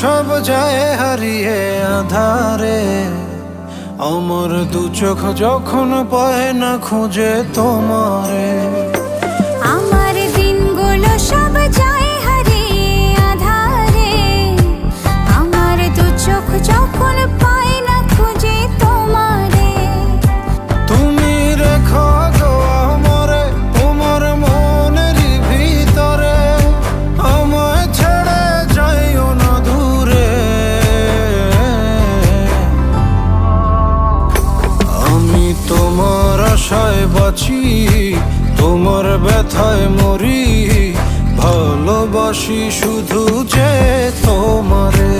সব যায় হারিয়ে আধারে, আমার দু চোখ যখন পায় না খুঁজে তোমারে। আমার দিনগুলো সব যায় হারিয়ে আধারে, আমার দু চোখ যখন পায় না খুঁজে তোমারে। তুমি রেখো গো আমারে তোমার মনের ভিতরে, আমায় ছেড়ে যাইও না দূরে। আমি তোমার আশায় বাঁচি, তোমার ব্যথায় মরি, ভালোবাসি শুধু যে তোমারে।